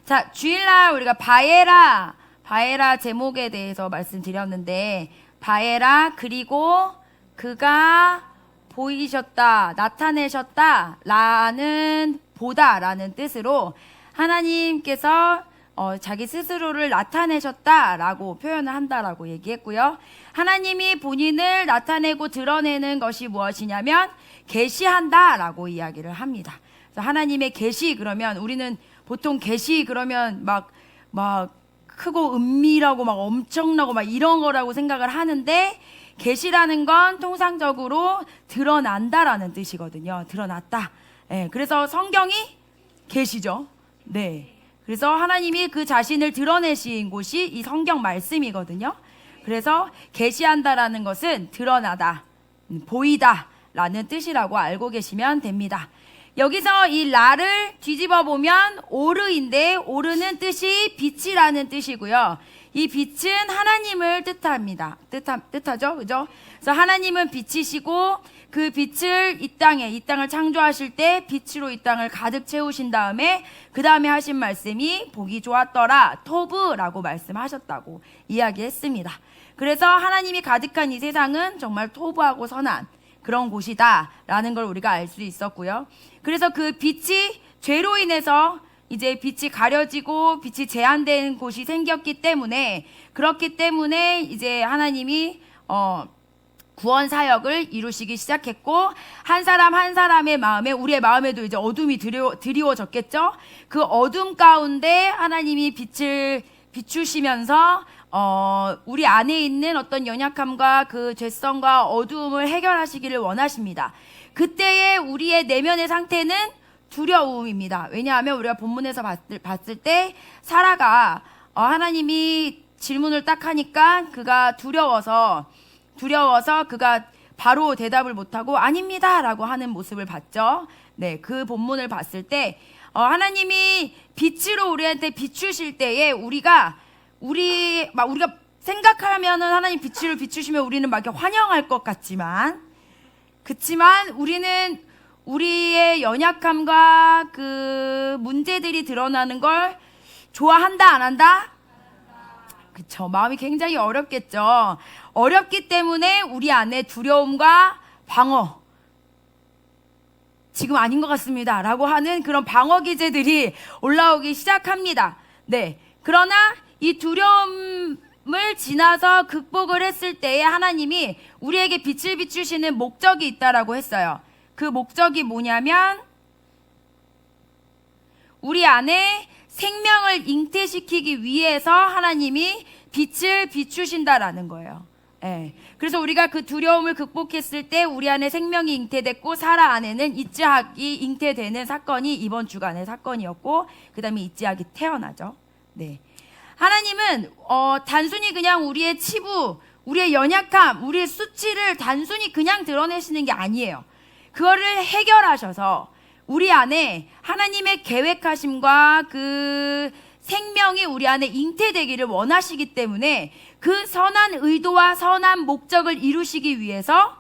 자, 주일날 우리가 바에라 제목에 대해서 말씀드렸는데, 바에라 그리고 그가 보이셨다, 나타내셨다 라는 보다라는 뜻으로 하나님께서 자기 스스로를 나타내셨다라고 표현을 한다라고 얘기했고요. 하나님이 본인을 나타내고 드러내는 것이 무엇이냐면 계시한다라고 이야기를 합니다. 그래서 하나님의 계시, 그러면 우리는 보통 계시 그러면 막 크고 은밀하고 막 엄청나고 막 이런 거라고 생각을 하는데, 계시라는 건 통상적으로 드러난다라는 뜻이거든요. 드러났다. 네, 그래서 성경이 계시죠. 네. 그래서 하나님이 그 자신을 드러내신 곳이 이 성경 말씀이거든요. 그래서 계시한다라는 것은 드러나다, 보이다라는 뜻이라고 알고 계시면 됩니다. 여기서 이 라를 뒤집어 보면 오르인데, 오르는 뜻이 빛이라는 뜻이고요. 이 빛은 하나님을 뜻합니다. 뜻하죠? 그죠? 그래서 하나님은 빛이시고 그 빛을 이 땅을 창조하실 때 빛으로 이 땅을 가득 채우신 다음에 그 다음에 하신 말씀이 보기 좋았더라, 토브라고 말씀하셨다고 이야기했습니다. 그래서 하나님이 가득한 이 세상은 정말 토브하고 선한 그런 곳이다 라는 걸 우리가 알 수 있었고요. 그래서 그 빛이 죄로 인해서 이제 빛이 가려지고 빛이 제한된 곳이 생겼기 때문에, 그렇기 때문에 이제 하나님이 구원 사역을 이루시기 시작했고, 한 사람 한 사람의 마음에, 우리의 마음에도 이제 어둠이 드리워졌겠죠. 그 어둠 가운데 하나님이 빛을 비추시면서 우리 안에 있는 어떤 연약함과 그 죄성과 어두움을 해결하시기를 원하십니다. 그때의 우리의 내면의 상태는 두려움입니다. 왜냐하면 우리가 본문에서 봤을 때 사라가 하나님이 질문을 딱 하니까 그가 두려워서 그가 바로 대답을 못하고 아닙니다 라고 하는 모습을 봤죠. 네, 그 본문을 봤을 때 하나님이 빛으로 우리한테 비추실 때에 우리가 생각하면은 하나님 빛을 비추시면 우리는 막 이렇게 환영할 것 같지만, 그치만 우리는 우리의 연약함과 그 문제들이 드러나는 걸 좋아한다, 안 한다? 그쵸. 마음이 굉장히 어렵겠죠. 어렵기 때문에 우리 안에 두려움과 방어, 지금 아닌 것 같습니다 라고 하는 그런 방어 기제들이 올라오기 시작합니다. 네. 그러나 이 두려움을 지나서 극복을 했을 때에 하나님이 우리에게 빛을 비추시는 목적이 있다라고 했어요. 그 목적이 뭐냐면 우리 안에 생명을 잉태시키기 위해서 하나님이 빛을 비추신다라는 거예요. 예. 그래서 우리가 그 두려움을 극복했을 때 우리 안에 생명이 잉태됐고, 사라 안에는 이스학이 잉태되는 사건이 이번 주간의 사건이었고, 그 다음에 이스학이 태어나죠. 네. 하나님은 단순히 그냥 우리의 치부, 우리의 연약함, 우리의 수치를 단순히 그냥 드러내시는 게 아니에요. 그거를 해결하셔서 우리 안에 하나님의 계획하심과 그 생명이 우리 안에 잉태되기를 원하시기 때문에 그 선한 의도와 선한 목적을 이루시기 위해서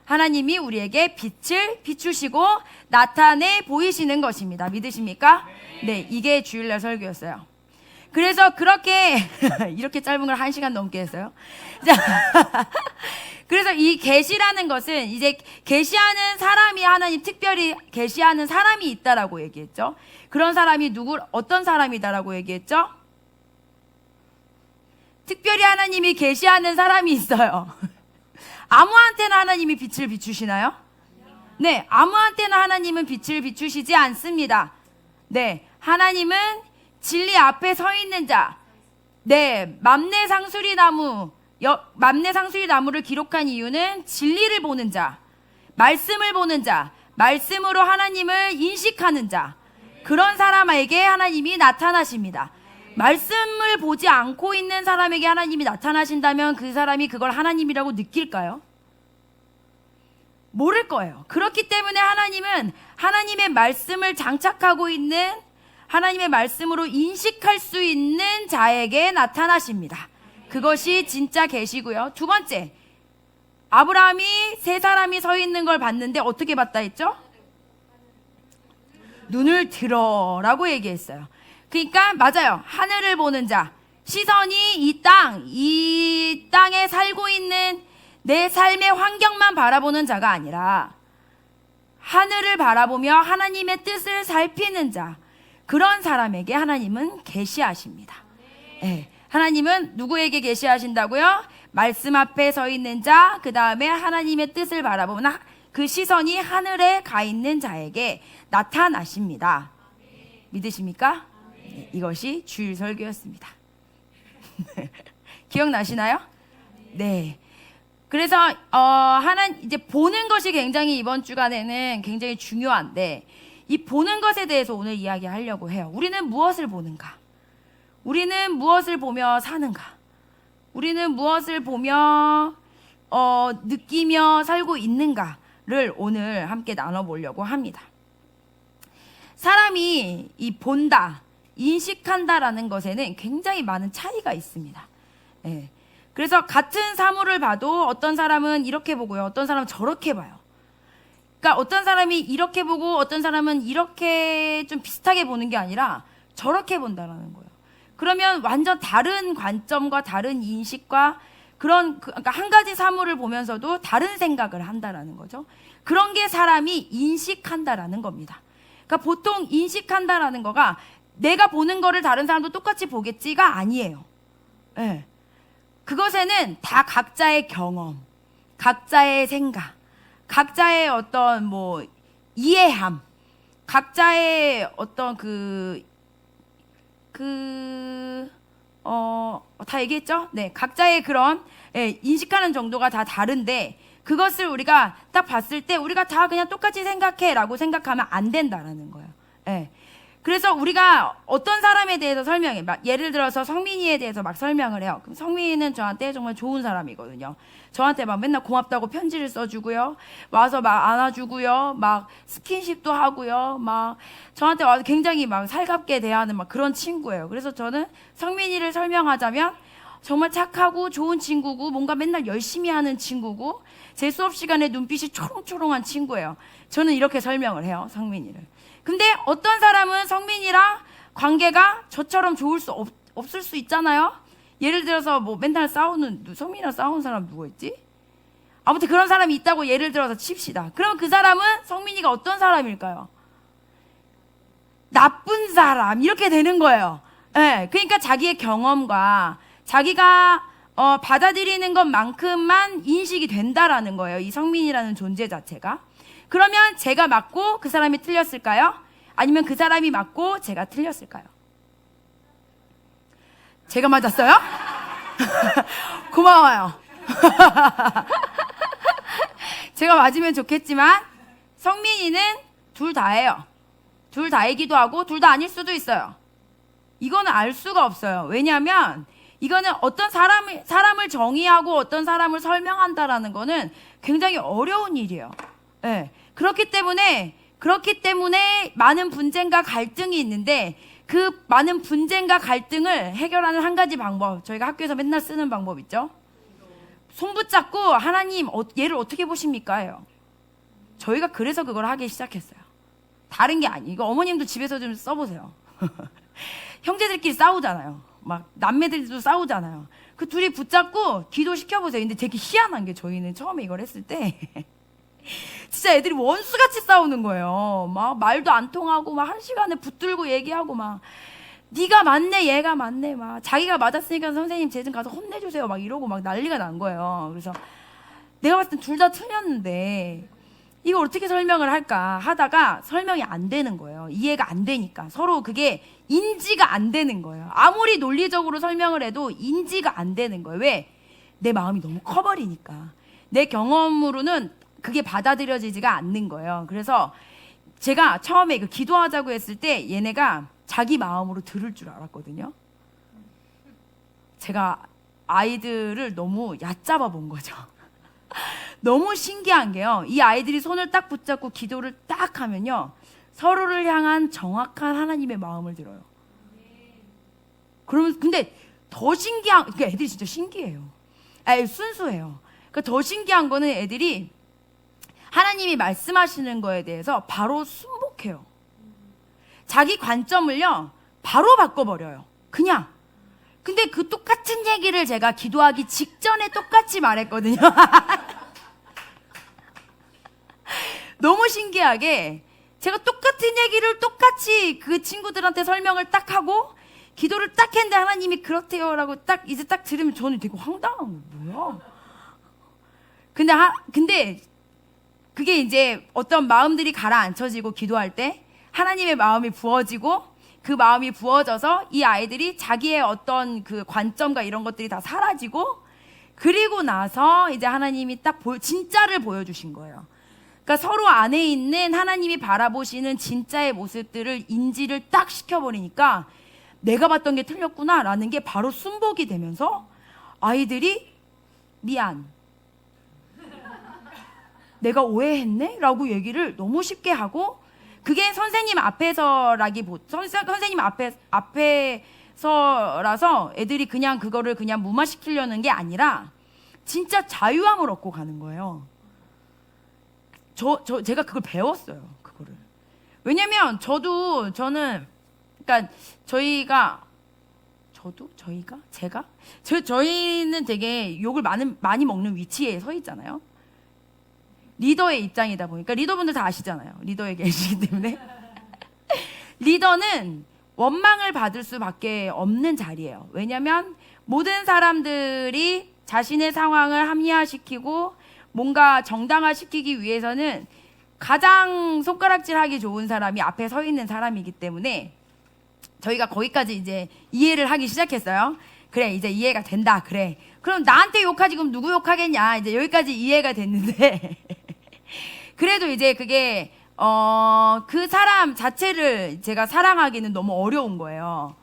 하나님이 우리에게 빛을 비추시고 나타내 보이시는 것입니다. 믿으십니까? 네, 이게 주일날 설교였어요. 그래서 그렇게 이렇게 짧은 걸 1시간 넘게 했어요. 그래서 이 계시라는 것은 이제 계시하는 사람이, 하나님 특별히 계시하는 사람이 있다라고 얘기했죠. 그런 사람이 어떤 사람이다라고 얘기했죠? 특별히 하나님이 계시하는 사람이 있어요. 아무한테나 하나님이 빛을 비추시나요? 네, 아무한테나 하나님은 빛을 비추시지 않습니다. 네, 하나님은 진리 앞에 서 있는 자, 네, 맘내 상수리 나무를 기록한 이유는 진리를 보는 자, 말씀을 보는 자, 말씀으로 하나님을 인식하는 자, 그런 사람에게 하나님이 나타나십니다. 말씀을 보지 않고 있는 사람에게 하나님이 나타나신다면 그 사람이 그걸 하나님이라고 느낄까요? 모를 거예요. 그렇기 때문에 하나님은 하나님의 말씀을 장착하고 있는, 하나님의 말씀으로 인식할 수 있는 자에게 나타나십니다. 그것이 진짜 계시고요. 두 번째, 아브라함이 세 사람이 서 있는 걸 봤는데 어떻게 봤다 했죠? 눈을 들어라고 얘기했어요. 그러니까 맞아요. 하늘을 보는 자. 시선이 이 땅에 살고 있는 내 삶의 환경만 바라보는 자가 아니라 하늘을 바라보며 하나님의 뜻을 살피는 자. 그런 사람에게 하나님은 계시하십니다. 네. 하나님은 누구에게 계시하신다고요? 말씀 앞에 서 있는 자, 그 다음에 하나님의 뜻을 바라보는 그 시선이 하늘에 가 있는 자에게 나타나십니다. 믿으십니까? 네, 이것이 주일 설교였습니다. 기억나시나요? 네. 그래서 이제 보는 것이 굉장히 이번 주간에는 굉장히 중요한데 이 보는 것에 대해서 오늘 이야기하려고 해요. 우리는 무엇을 보는가? 우리는 무엇을 보며 사는가? 우리는 무엇을 보며 느끼며 살고 있는가를 오늘 함께 나눠보려고 합니다. 사람이 이 본다, 인식한다라는 것에는 굉장히 많은 차이가 있습니다. 예. 그래서 같은 사물을 봐도 어떤 사람은 이렇게 보고요, 어떤 사람은 저렇게 봐요. 그러니까 어떤 사람이 이렇게 보고 어떤 사람은 이렇게 좀 비슷하게 보는 게 아니라 저렇게 본다라는 거예요. 그러면 완전 다른 관점과 다른 인식과 그러니까 한 가지 사물을 보면서도 다른 생각을 한다라는 거죠. 그런 게 사람이 인식한다라는 겁니다. 그러니까 보통 인식한다라는 거가 내가 보는 거를 다른 사람도 똑같이 보겠지가 아니에요. 네. 그것에는 다 각자의 경험, 각자의 생각, 각자의 어떤 이해함, 각자의 어떤 다 얘기했죠? 네, 각자의 그런 인식하는 정도가 다 다른데 그것을 우리가 딱 봤을 때 우리가 다 그냥 똑같이 생각해라고 생각하면 안 된다라는 거예요. 네. 그래서 우리가 어떤 사람에 대해서 설명해. 예를 들어서 성민이에 대해서 막 설명을 해요. 그럼 성민이는 저한테 정말 좋은 사람이거든요. 저한테 막 맨날 고맙다고 편지를 써주고요. 와서 막 안아주고요. 막 스킨십도 하고요. 막 저한테 와서 굉장히 막 살갑게 대하는 막 그런 친구예요. 그래서 저는 성민이를 설명하자면 정말 착하고 좋은 친구고 뭔가 맨날 열심히 하는 친구고 제 수업 시간에 눈빛이 초롱초롱한 친구예요. 저는 이렇게 설명을 해요, 성민이를. 근데 어떤 사람은 성민이랑 관계가 저처럼 좋을 수 없을 수 있잖아요. 예를 들어서 맨날 성민이랑 싸우는 사람 누구였지? 아무튼 그런 사람이 있다고 예를 들어서 칩시다. 그러면 그 사람은 성민이가 어떤 사람일까요? 나쁜 사람 이렇게 되는 거예요. 네, 그러니까 자기의 경험과 자기가 받아들이는 것만큼만 인식이 된다라는 거예요. 이 성민이라는 존재 자체가. 그러면 제가 맞고 그 사람이 틀렸을까요? 아니면 그 사람이 맞고 제가 틀렸을까요? 제가 맞았어요? 고마워요. 제가 맞으면 좋겠지만 성민이는 둘 다예요. 둘 다이기도 하고 둘 다 아닐 수도 있어요. 이거는 알 수가 없어요. 왜냐하면 이거는 어떤 사람을 정의하고 어떤 사람을 설명한다라는 거는 굉장히 어려운 일이에요. 네. 그렇기 때문에 많은 분쟁과 갈등이 있는데 그 많은 분쟁과 갈등을 해결하는 한 가지 방법, 저희가 학교에서 맨날 쓰는 방법 있죠? 손 붙잡고 하나님 얘를 어떻게 보십니까? 저희가 그래서 그걸 하기 시작했어요. 다른 게 아니에요. 이거 어머님도 집에서 좀 써보세요. 형제들끼리 싸우잖아요. 막 남매들도 싸우잖아요. 그 둘이 붙잡고 기도 시켜보세요. 근데 되게 희한한 게 저희는 처음에 이걸 했을 때 진짜 애들이 원수같이 싸우는 거예요. 막 말도 안 통하고 막 한 시간에 붙들고 얘기하고 막 네가 맞네 얘가 맞네 막 자기가 맞았으니까 선생님 쟤 좀 가서 혼내주세요 막 이러고 막 난리가 난 거예요. 그래서 내가 봤을 땐 둘 다 틀렸는데 이걸 어떻게 설명을 할까 하다가 설명이 안 되는 거예요. 이해가 안 되니까 서로 그게 인지가 안 되는 거예요. 아무리 논리적으로 설명을 해도 인지가 안 되는 거예요. 왜? 내 마음이 너무 커버리니까 내 경험으로는 그게 받아들여지지가 않는 거예요. 그래서 제가 처음에 기도하자고 했을 때 얘네가 자기 마음으로 들을 줄 알았거든요. 제가 아이들을 너무 얕잡아 본 거죠. 너무 신기한 게요. 이 아이들이 손을 딱 붙잡고 기도를 딱 하면요. 서로를 향한 정확한 하나님의 마음을 들어요. 그러면 근데 더 신기한, 그러니까 애들이 진짜 신기해요. 순수해요. 그러니까 더 신기한 거는 애들이 하나님이 말씀하시는 거에 대해서 바로 순복해요. 자기 관점을요 바로 바꿔버려요. 그냥. 근데 그 똑같은 얘기를 제가 기도하기 직전에 똑같이 말했거든요. 너무 신기하게 제가 똑같은 얘기를 똑같이 그 친구들한테 설명을 딱 하고 기도를 딱 했는데 하나님이 그렇대요라고 딱 이제 딱 들으면 저는 되게 황당한 거예요. 뭐야? 근데 그게 이제 어떤 마음들이 가라앉혀지고 기도할 때 하나님의 마음이 부어지고 그 마음이 부어져서 이 아이들이 자기의 어떤 그 관점과 이런 것들이 다 사라지고 그리고 나서 이제 하나님이 딱 진짜를 보여주신 거예요. 그러니까 서로 안에 있는 하나님이 바라보시는 진짜의 모습들을 인지를 딱 시켜버리니까 내가 봤던 게 틀렸구나라는 게 바로 순복이 되면서 아이들이 미안, 내가 오해했네? 라고 얘기를 너무 쉽게 하고 그게 선생님 선생님 앞에서라서 애들이 그냥 그거를 그냥 무마시키려는 게 아니라 진짜 자유함을 얻고 가는 거예요. 제가 그걸 배웠어요. 그거를. 왜냐면 저는 그러니까 저희는 되게 욕을 많이 먹는 위치에 서 있잖아요. 리더의 입장이다 보니까 리더분들 다 아시잖아요. 리더에 계시기 때문에 리더는 원망을 받을 수밖에 없는 자리예요. 왜냐하면 모든 사람들이 자신의 상황을 합리화시키고 뭔가 정당화시키기 위해서는 가장 손가락질하기 좋은 사람이 앞에 서 있는 사람이기 때문에 저희가 거기까지 이제 이해를 하기 시작했어요. 그래, 이제 이해가 된다. 그래, 그럼 나한테 욕하지 그럼 누구 욕하겠냐. 이제 여기까지 이해가 됐는데 그래도 이제 그게 그 사람 자체를 제가 사랑하기는 너무 어려운 거예요.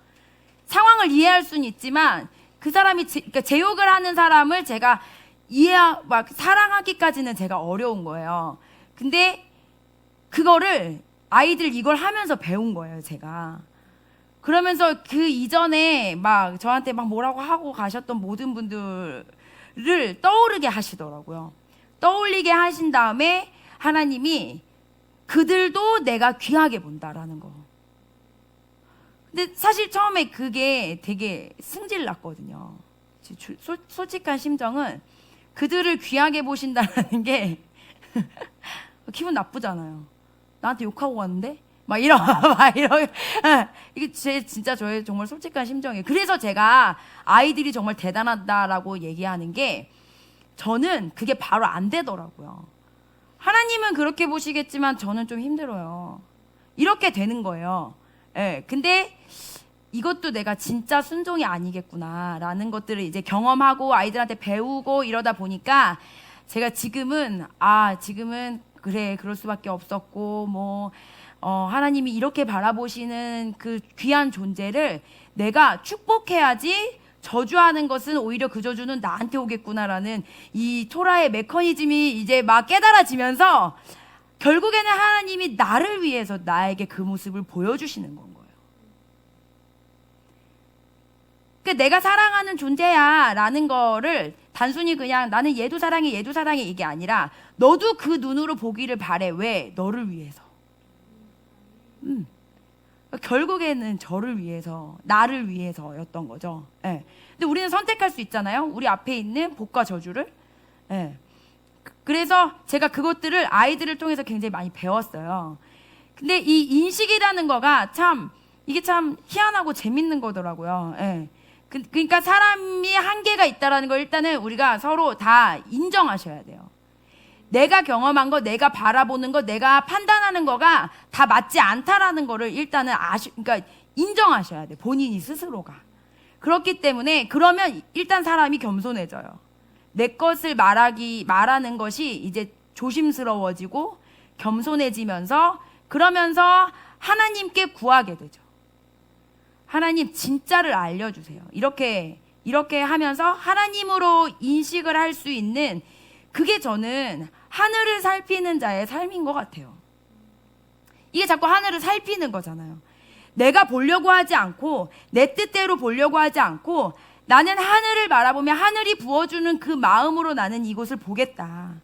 상황을 이해할 수는 있지만 그 사람이 그러니까 제 욕을 하는 사람을 제가 막 사랑하기까지는 제가 어려운 거예요. 근데 그거를 아이들 이걸 하면서 배운 거예요, 제가. 그러면서 그 이전에 막 저한테 막 뭐라고 하고 가셨던 모든 분들을 떠오르게 하시더라고요. 떠올리게 하신 다음에 하나님이 그들도 내가 귀하게 본다라는 거. 근데 사실 처음에 그게 되게 승질 났거든요. 솔직한 심정은 그들을 귀하게 보신다는 게 기분 나쁘잖아요. 나한테 욕하고 왔는데? 막 이런 이게 진짜 저의 정말 솔직한 심정이에요. 그래서 제가 아이들이 정말 대단하다라고 얘기하는 게 저는 그게 바로 안 되더라고요. 하나님은 그렇게 보시겠지만 저는 좀 힘들어요. 이렇게 되는 거예요. 예, 근데 이것도 내가 진짜 순종이 아니겠구나라는 것들을 이제 경험하고 아이들한테 배우고 이러다 보니까 제가 지금은 그래, 그럴 수밖에 없었고 하나님이 이렇게 바라보시는 그 귀한 존재를 내가 축복해야지 저주하는 것은 오히려 그 저주는 나한테 오겠구나라는 이 토라의 메커니즘이 이제 막 깨달아지면서 결국에는 하나님이 나를 위해서 나에게 그 모습을 보여주시는 건 거예요. 그러니까 내가 사랑하는 존재야 라는 거를 단순히 그냥 나는 얘도 사랑해 이게 아니라 너도 그 눈으로 보기를 바래. 왜? 너를 위해서. 결국에는 저를 위해서, 나를 위해서였던 거죠. 예. 근데 우리는 선택할 수 있잖아요. 우리 앞에 있는 복과 저주를. 예. 그래서 제가 그것들을 아이들을 통해서 굉장히 많이 배웠어요. 근데 이 인식이라는 거가 이게 참 희한하고 재밌는 거더라고요. 예. 그러니까 사람이 한계가 있다라는 걸 일단은 우리가 서로 다 인정하셔야 돼요. 내가 경험한 거, 내가 바라보는 거, 내가 판단하는 거가 다 맞지 않다라는 거를 일단은 그러니까 인정하셔야 돼. 본인이 스스로가. 그렇기 때문에 그러면 일단 사람이 겸손해져요. 내 것을 말하는 것이 이제 조심스러워지고 겸손해지면서 그러면서 하나님께 구하게 되죠. 하나님 진짜를 알려주세요. 이렇게 하면서 하나님으로 인식을 할 수 있는 그게 저는 하늘을 살피는 자의 삶인 것 같아요. 이게 자꾸 하늘을 살피는 거잖아요. 내가 보려고 하지 않고 내 뜻대로 보려고 하지 않고 나는 하늘을 바라보며 하늘이 부어주는 그 마음으로 나는 이곳을 보겠다.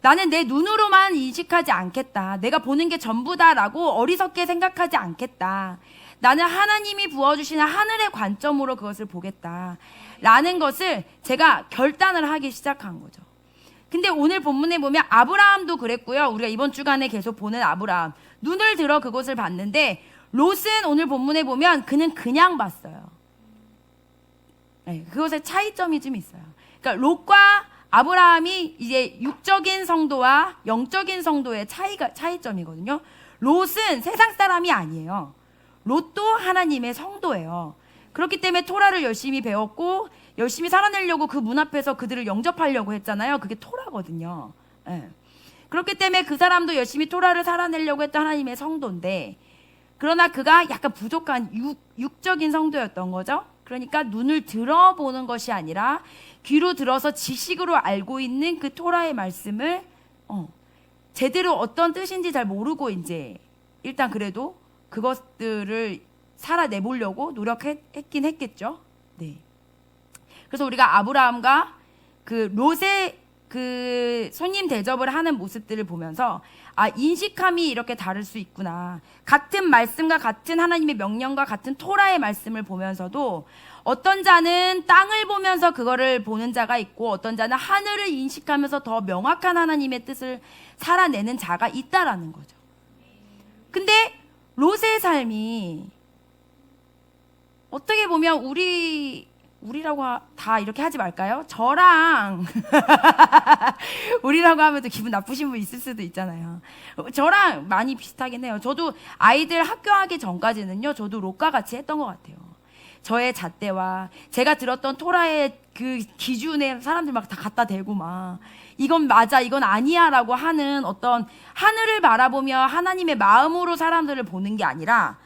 나는 내 눈으로만 인식하지 않겠다. 내가 보는 게 전부다라고 어리석게 생각하지 않겠다. 나는 하나님이 부어주시는 하늘의 관점으로 그것을 보겠다라는 것을 제가 결단을 하기 시작한 거죠. 근데 오늘 본문에 보면 아브라함도 그랬고요. 우리가 이번 주간에 계속 보는 아브라함. 눈을 들어 그것을 봤는데 롯은 오늘 본문에 보면 그는 그냥 봤어요. 네, 그것의 차이점이 좀 있어요. 그러니까 롯과 아브라함이 이제 육적인 성도와 영적인 성도의 차이점이거든요. 롯은 세상 사람이 아니에요. 롯도 하나님의 성도예요. 그렇기 때문에 토라를 열심히 배웠고 열심히 살아내려고 그 문 앞에서 그들을 영접하려고 했잖아요. 그게 토라거든요. 네. 그렇기 때문에 그 사람도 열심히 토라를 살아내려고 했던 하나님의 성도인데, 그러나 그가 약간 부족한 육적인 성도였던 거죠. 그러니까 눈을 들어보는 것이 아니라 귀로 들어서 지식으로 알고 있는 그 토라의 말씀을 제대로 어떤 뜻인지 잘 모르고 이제 일단 그래도 그것들을 살아내보려고 노력했긴 했겠죠. 네. 그래서 우리가 아브라함과 그 롯의 그 손님 대접을 하는 모습들을 보면서 인식함이 이렇게 다를 수 있구나. 같은 말씀과 같은 하나님의 명령과 같은 토라의 말씀을 보면서도 어떤 자는 땅을 보면서 그거를 보는 자가 있고 어떤 자는 하늘을 인식하면서 더 명확한 하나님의 뜻을 살아내는 자가 있다라는 거죠. 근데 롯의 삶이 어떻게 보면 우리라고 다 이렇게 하지 말까요? 저랑 우리라고 하면 또 기분 나쁘신 분 있을 수도 있잖아요. 저랑 많이 비슷하긴 해요. 저도 아이들 학교하기 전까지는요, 저도 롯과 같이 했던 것 같아요. 저의 잣대와 제가 들었던 토라의 그 기준에 사람들 막 다 갖다 대고 막 이건 맞아, 이건 아니야 라고 하는 어떤 하늘을 바라보며 하나님의 마음으로 사람들을 보는 게 아니라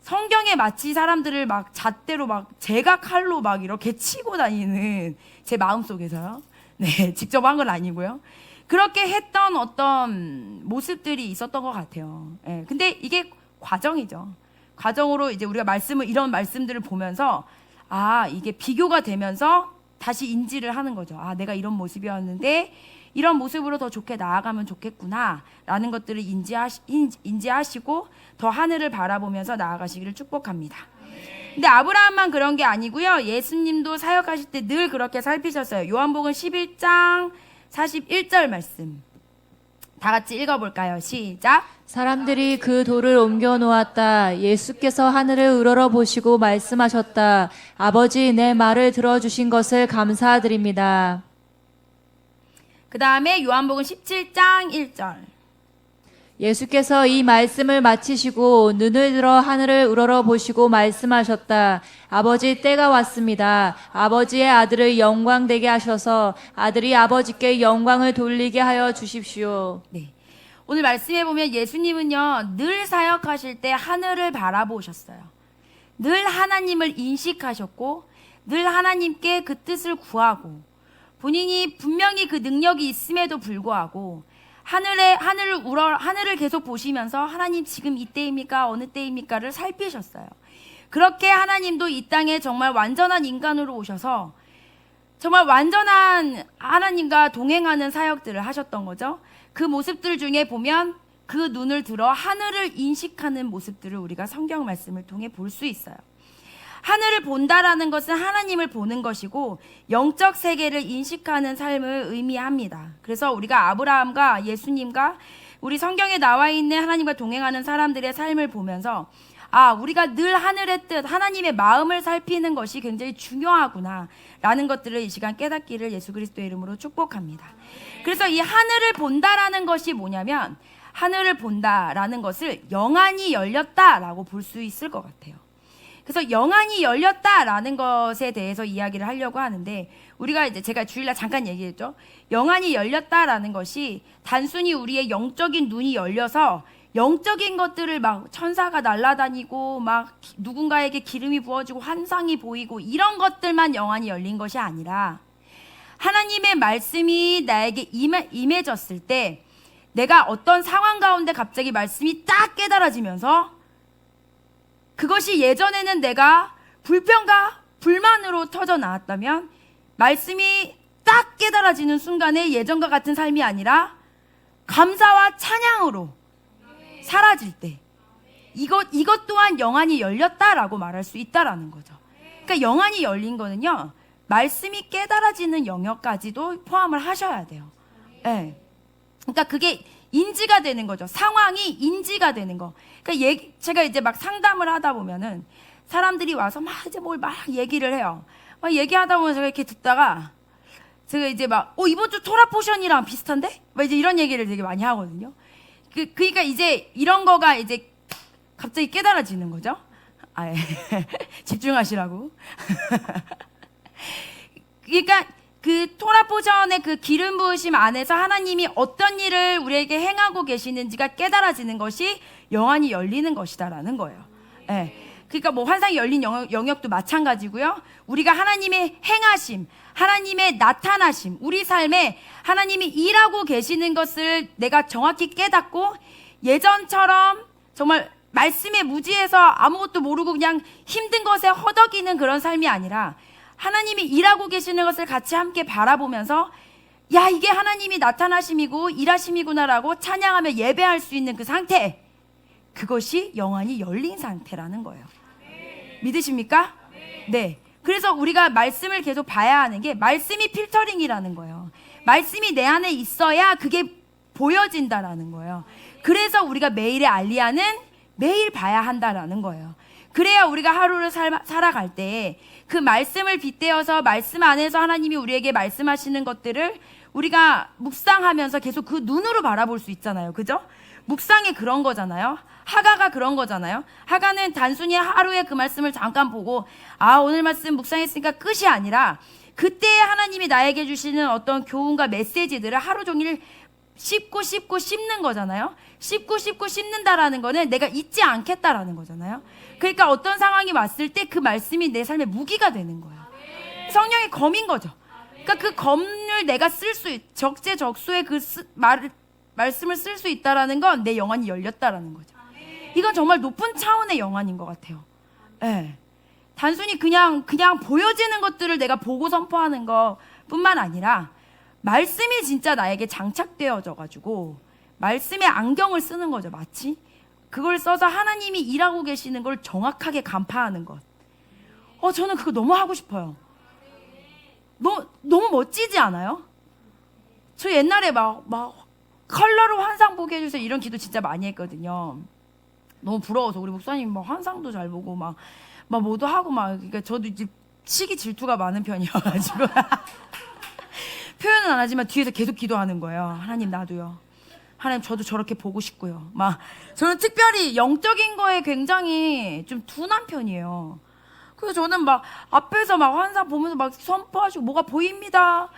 성경에 마치 사람들을 막 잣대로 막 제가 칼로 막 이렇게 치고 다니는 제 마음속에서요. 네, 직접 한 건 아니고요. 그렇게 했던 어떤 모습들이 있었던 것 같아요. 네, 근데 이게 과정이죠. 과정으로 이제 우리가 이런 말씀들을 보면서 이게 비교가 되면서 다시 인지를 하는 거죠. 내가 이런 모습이었는데 이런 모습으로 더 좋게 나아가면 좋겠구나 라는 것들을 인지하시고 더 하늘을 바라보면서 나아가시기를 축복합니다. 근데 아브라함만 그런 게 아니고요. 예수님도 사역하실 때 늘 그렇게 살피셨어요. 요한복음 11장 41절 말씀 다 같이 읽어볼까요? 시작. 사람들이 그 돌을 옮겨 놓았다. 예수께서 하늘을 우러러 보시고 말씀하셨다. 아버지, 내 말을 들어주신 것을 감사드립니다. 그 다음에 요한복음 17장 1절. 예수께서 이 말씀을 마치시고 눈을 들어 하늘을 우러러 보시고 말씀하셨다. 아버지, 때가 왔습니다. 아버지의 아들을 영광되게 하셔서 아들이 아버지께 영광을 돌리게 하여 주십시오. 네. 오늘 말씀해 보면 예수님은요, 늘 사역하실 때 하늘을 바라보셨어요. 늘 하나님을 인식하셨고 늘 하나님께 그 뜻을 구하고 본인이 분명히 그 능력이 있음에도 불구하고 하늘을 계속 보시면서 하나님 지금 이때입니까? 어느 때입니까?를 살피셨어요. 그렇게 하나님도 이 땅에 정말 완전한 인간으로 오셔서 정말 완전한 하나님과 동행하는 사역들을 하셨던 거죠. 그 모습들 중에 보면 그 눈을 들어 하늘을 인식하는 모습들을 우리가 성경 말씀을 통해 볼 수 있어요. 하늘을 본다라는 것은 하나님을 보는 것이고 영적 세계를 인식하는 삶을 의미합니다. 그래서 우리가 아브라함과 예수님과 우리 성경에 나와 있는 하나님과 동행하는 사람들의 삶을 보면서 우리가 늘 하늘의 뜻, 하나님의 마음을 살피는 것이 굉장히 중요하구나 라는 것들을 이 시간 깨닫기를 예수 그리스도의 이름으로 축복합니다. 그래서 이 하늘을 본다라는 것이 뭐냐면 하늘을 본다라는 것을 영안이 열렸다라고 볼 수 있을 것 같아요. 그래서 영안이 열렸다라는 것에 대해서 이야기를 하려고 하는데 우리가 이제 제가 주일날 잠깐 얘기했죠. 영안이 열렸다라는 것이 단순히 우리의 영적인 눈이 열려서 영적인 것들을 막 천사가 날아다니고 막 누군가에게 기름이 부어지고 환상이 보이고 이런 것들만 영안이 열린 것이 아니라 하나님의 말씀이 나에게 임해졌을 때 내가 어떤 상황 가운데 갑자기 말씀이 딱 깨달아지면서 그것이 예전에는 내가 불평과 불만으로 터져 나왔다면 말씀이 딱 깨달아지는 순간에 예전과 같은 삶이 아니라 감사와 찬양으로 사라질 때 이것 또한 영안이 열렸다라고 말할 수 있다라는 거죠. 그러니까 영안이 열린 거는요, 말씀이 깨달아지는 영역까지도 포함을 하셔야 돼요. 네. 그러니까 그게 인지가 되는 거죠. 상황이 인지가 되는 거. 그러니까 제가 이제 막 상담을 하다 보면은 사람들이 와서 막 이제 뭘 막 얘기를 해요. 막 얘기하다 보면 제가 이렇게 듣다가 제가 이제 막 이번 주 토라 포션이랑 비슷한데? 막 이제 이런 얘기를 되게 많이 하거든요. 그러니까 이제 이런 거가 이제 갑자기 깨달아지는 거죠. 아, 예. 집중하시라고. 그러니까 그 토라 포션의 그 기름 부으심 안에서 하나님이 어떤 일을 우리에게 행하고 계시는지가 깨달아지는 것이 영안이 열리는 것이다라는 거예요. 예. 그러니까 뭐 환상이 열린 영역도 마찬가지고요. 우리가 하나님의 행하심, 하나님의 나타나심, 우리 삶에 하나님이 일하고 계시는 것을 내가 정확히 깨닫고 예전처럼 정말 말씀에 무지해서 아무것도 모르고 그냥 힘든 것에 허덕이는 그런 삶이 아니라 하나님이 일하고 계시는 것을 같이 함께 바라보면서 야, 이게 하나님이 나타나심이고 일하심이구나라고 찬양하며 예배할 수 있는 그 상태, 그것이 영안이 열린 상태라는 거예요. 믿으십니까? 네. 그래서 우리가 말씀을 계속 봐야 하는 게 말씀이 필터링이라는 거예요. 말씀이 내 안에 있어야 그게 보여진다라는 거예요. 그래서 우리가 매일의 알리야는 매일 봐야 한다라는 거예요. 그래야 우리가 하루를 살아갈 때 그 말씀을 빗대어서 말씀 안에서 하나님이 우리에게 말씀하시는 것들을 우리가 묵상하면서 계속 그 눈으로 바라볼 수 있잖아요. 그죠? 묵상이 그런 거잖아요. 하가가 그런 거잖아요. 하가는 단순히 하루에 그 말씀을 잠깐 보고 오늘 말씀 묵상했으니까 끝이 아니라 그때 하나님이 나에게 주시는 어떤 교훈과 메시지들을 하루 종일 씹고 씹는 거잖아요. 씹고 씹는다라는 거는 내가 잊지 않겠다라는 거잖아요. 그러니까 어떤 상황이 왔을 때 그 말씀이 내 삶의 무기가 되는 거예요. 성령의 검인 거죠. 그러니까 그 검을 내가 쓸 수 적재적소에 그 말씀을 쓸 수 있다라는 건 내 영안이 열렸다라는 거죠. 이건 정말 높은 차원의 영안인 것 같아요. 네. 단순히 그냥 보여지는 것들을 내가 보고 선포하는 것뿐만 아니라 말씀이 진짜 나에게 장착되어져 가지고 말씀의 안경을 쓰는 거죠. 마치 그걸 써서 하나님이 일하고 계시는 걸 정확하게 간파하는 것. 저는 그거 너무 하고 싶어요. 너무 멋지지 않아요? 저 옛날에 막 컬러로 환상 보게 해주세요 이런 기도 진짜 많이 했거든요. 너무 부러워서 우리 목사님 막 환상도 잘 보고 막 뭐도 하고 그러니까 저도 이제 시기 질투가 많은 편이어가지고 표현은 안 하지만 뒤에서 계속 기도하는 거예요. 하나님 나도요. 하나님 저도 저렇게 보고 싶고요. 저는 특별히 영적인 거에 굉장히 좀 둔한 편이에요. 그래서 저는 앞에서 환상 보면서 선포하시고 뭐가 보입니다.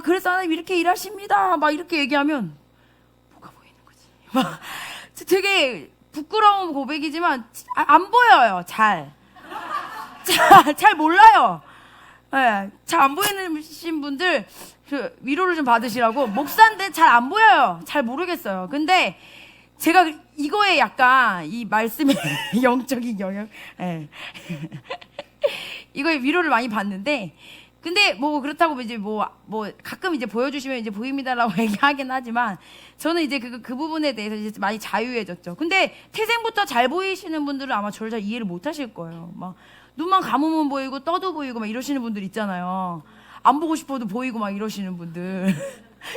그래서 하나님 이렇게 일하십니다. 이렇게 얘기하면 뭐가 보이는 거지. 되게 부끄러운 고백이지만 안 보여요. 잘 몰라요. 네, 잘 안 보이신 분들 위로를 좀 받으시라고. 목사인데 잘 안 보여요. 잘 모르겠어요. 근데 제가 이거에 약간 이 말씀의 영적인 영역, 네. 이거에 위로를 많이 받는데, 근데 그렇다고 이제 가끔 이제 보여주시면 이제 보입니다라고 얘기하긴 하지만 저는 이제 그 부분에 대해서 이제 많이 자유해졌죠. 근데 태생부터 잘 보이시는 분들은 아마 저를 잘 이해를 못 하실 거예요. 눈만 감으면 보이고 떠도 보이고 이러시는 분들 있잖아요. 안 보고 싶어도 보이고 이러시는 분들.